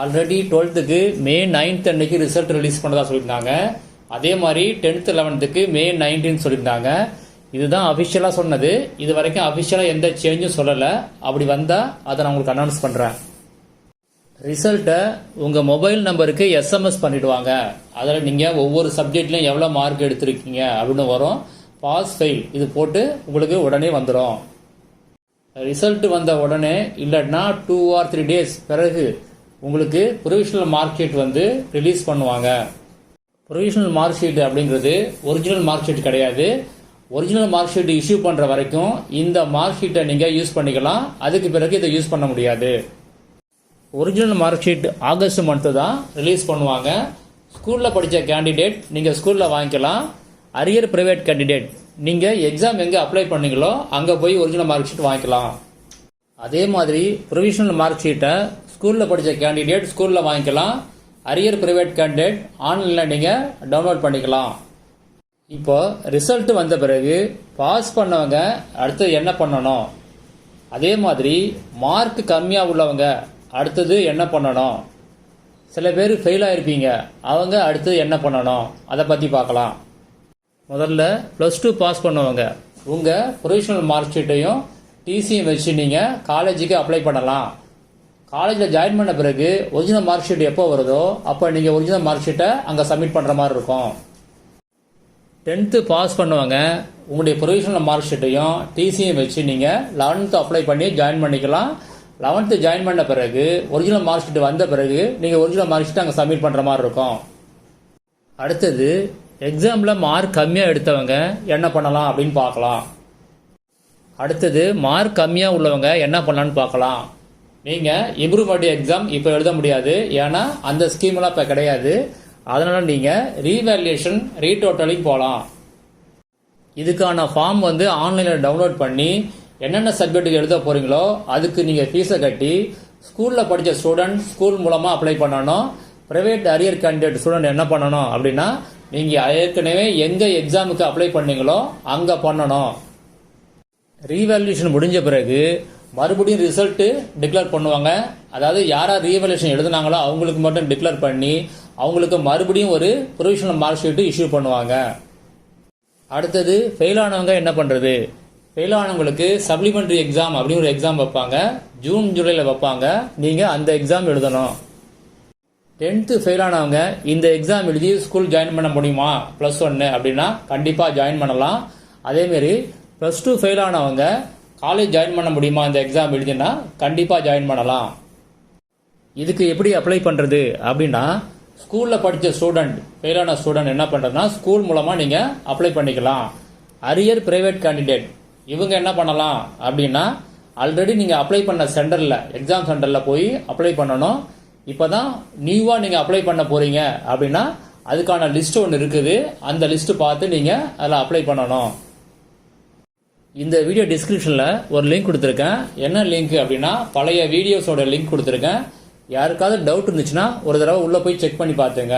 Already 12க்கு மே 9th அன்னைக்கு result release பண்ணதா சொல்லியிருந்தாங்க. அதே மாதிரி 10th 11க்கு மே 19 சொல்லியிருந்தாங்க. இதுதான் அஃபிஷியலாக சொன்னது. இது வரைக்கும் அஃபிஷியலாக எந்த சேஞ்சும் சொல்லலை. அப்படி வந்தால் அதை நான் உங்களுக்கு அனௌன்ஸ் பண்ணுறேன். ரிசல்ட்டை உங்கள் மொபைல் நம்பருக்கு எஸ்எம்எஸ் பண்ணிவிடுவாங்க. அதில் நீங்கள் ஒவ்வொரு சப்ஜெக்ட்லையும் எவ்வளோ மார்க் எடுத்திருக்கீங்க அப்படின்னு வரும். பாஸ் ஃபெயில் இது போட்டு உங்களுக்கு உடனே வந்துடும். ரிசல்ட் வந்த உடனே இல்லைன்னா 2 or 3 days பிறகு உங்களுக்கு ப்ரொவிஷனல் மார்க் ஷீட் வந்து ரிலீஸ் பண்ணுவாங்க. ப்ரொவிஷனல் மார்க் ஷீட் அப்படிங்கிறது ஒரிஜினல் மார்க் ஷீட் கிடையாது. ஒரிஜினல் மார்க் ஷீட் இஷ்யூ பண்ணுற வரைக்கும் இந்த மார்க் ஷீட்டை நீங்கள் யூஸ் பண்ணிக்கலாம். அதுக்கு பிறகு இதை யூஸ் பண்ண முடியாது. Original mark sheet August month தான் ரிலீஸ் பண்ணுவாங்க. ஸ்கூலில் படித்த கேண்டிடேட் நீங்கள் ஸ்கூலில் வாங்கிக்கலாம். அரியர் பிரைவேட் கேண்டிடேட் நீங்கள் எக்ஸாம் எங்கே அப்ளை பண்ணீங்களோ அங்கே போய் ஒரிஜினல் மார்க் ஷீட் வாங்கிக்கலாம். அதே மாதிரி ப்ரொவிஷனல் மார்க் ஷீட்டை ஸ்கூலில் படித்த கேண்டிடேட் ஸ்கூலில் வாங்கிக்கலாம். அரியர் பிரைவேட் கேண்டிடேட் ஆன்லைனில் நீங்கள் டவுன்லோட் பண்ணிக்கலாம். இப்போ ரிசல்ட் வந்த பிறகு பாஸ் பண்ணவங்க அடுத்து என்ன பண்ணணும், அதே மாதிரி மார்க் கம்மியாக உள்ளவங்க அடுத்தது என்ன பண்ணணும், சில பேர் ஃபெயில் ஆகிருப்பீங்க அவங்க அடுத்து என்ன பண்ணணும் அதை பற்றி பார்க்கலாம். முதல்ல +2 பாஸ் பண்ணவங்க உங்கள் ப்ரொவிஷனல் மார்க் ஷீட்டையும் டிசியும் வச்சு நீங்கள் காலேஜுக்கு அப்ளை பண்ணலாம். காலேஜில் ஜாயின் பண்ண பிறகு ஒரிஜினல் மார்க் ஷீட் எப்போ வருதோ அப்போ நீங்கள் ஒரிஜினல் மார்க் ஷீட்டை அங்கே சப்மிட் பண்ணுற மாதிரி இருக்கும். 10th பாஸ் பண்ணுவாங்க உங்களுடைய ப்ரொவிஷனல் மார்க் ஷீட்டையும் டிசியும் வச்சு நீங்கள் 11th அப்ளை பண்ணி ஜாயின் பண்ணிக்கலாம். 11th ஜாயின் பண்ண பிறகு ஒரிஜினல் மார்க் ஷீட் வந்த பிறகு நீங்கள் ஒரிஜினல் மார்க் ஷீட்டை அங்கே சப்மிட் பண்ணுற மாதிரி இருக்கும். அடுத்தது எக்ஸாமில் மார்க் கம்மியாக எடுத்தவங்க என்ன பண்ணலாம் அப்படின்னு பார்க்கலாம். அடுத்தது மார்க் கம்மியாக உள்ளவங்க என்ன பண்ணலான்னு பார்க்கலாம். நீங்கள் இம்ப்ரூவ்மெண்ட் எக்ஸாம் இப்போ எழுத முடியாது, ஏன்னா அந்த ஸ்கீம்லாம் இப்போ கிடையாது. அதனால் நீங்கள் ரீவேல்யூஷன் ரீடோட்டலிங் போகலாம். இதுக்கான ஃபார்ம் வந்து ஆன்லைனில் டவுன்லோட் பண்ணி என்னென்ன சப்ஜெக்ட்டுக்கு எழுத போகிறீங்களோ அதுக்கு நீங்கள் ஃபீஸை கட்டி ஸ்கூலில் படித்த ஸ்டூடெண்ட் ஸ்கூல் மூலமாக அப்ளை பண்ணணும். ப்ரைவேட் அரியர் கேண்டிடேட் ஸ்டூடெண்ட் என்ன பண்ணணும் அப்படின்னா நீங்கள் ஏற்கனவே எங்கே எக்ஸாமுக்கு அப்ளை பண்ணீங்களோ அங்கே பண்ணணும். ரீவேல்யூஷன் முடிஞ்ச பிறகு மறுபடியும் ரிசல்ட்டு டிக்ளேர் பண்ணுவாங்க. அதாவது யாரார் ரீவேல்யூஷன் எழுதுனாங்களோ அவங்களுக்கு மட்டும் டிக்ளேர் பண்ணி அவங்களுக்கு மறுபடியும் ஒரு ப்ரொவிஷனல் மார்க் ஷீட்டு இஷ்யூ பண்ணுவாங்க. அடுத்தது ஃபெயில் ஆனவங்க என்ன பண்ணுறது, ஃபெயில் ஆனவங்களுக்கு சப்ளிமெண்ட்ரி எக்ஸாம் அப்படின்னு ஒரு எக்ஸாம் வைப்பாங்க. ஜூன் ஜூலையில் வைப்பாங்க. நீங்கள் அந்த எக்ஸாம் எழுதணும். 10th ஃபெயில் ஆனவங்க இந்த எக்ஸாம் எழுதி ஸ்கூல் ஜாயின் பண்ண முடியுமா +1 அப்படின்னா கண்டிப்பாக ஜாயின் பண்ணலாம். அதேமாரி +2 ஃபெயில் ஆனவங்க காலேஜ் ஜாயின் பண்ண முடியுமா இந்த எக்ஸாம் எழுதினா கண்டிப்பாக ஜாயின் பண்ணலாம். இதுக்கு எப்படி அப்ளை பண்ணுறது அப்படின்னா ஸ்கூலில் படித்த ஸ்டூடெண்ட் ஃபெயிலான ஸ்டூடெண்ட் என்ன பண்ணுறதுனா ஸ்கூல் மூலமாக நீங்கள் அப்ளை பண்ணிக்கலாம். அரியர் பிரைவேட் கேண்டிடேட் இவங்க என்ன பண்ணலாம் அப்படின்னா ஆல்ரெடி நீங்கள் அப்ளை பண்ண சென்டரில் எக்ஸாம் சென்டரில் போய் அப்ளை பண்ணணும். இப்போ தான் நியூவாக நீங்கள் அப்ளை பண்ண போகிறீங்க அப்படின்னா அதுக்கான லிஸ்ட் ஒன்று இருக்குது. அந்த லிஸ்ட்டு பார்த்து நீங்கள் அதில் அப்ளை பண்ணணும். இந்த வீடியோ டிஸ்கிரிப்ஷனில் ஒரு லிங்க் கொடுத்துருக்கேன். என்ன லிங்க் அப்படின்னா பழைய வீடியோஸோட லிங்க் கொடுத்துருக்கேன். யாருக்காவது டவுட் இருந்துச்சுன்னா ஒரு தடவை உள்ளே போய் செக் பண்ணி பார்த்துங்க.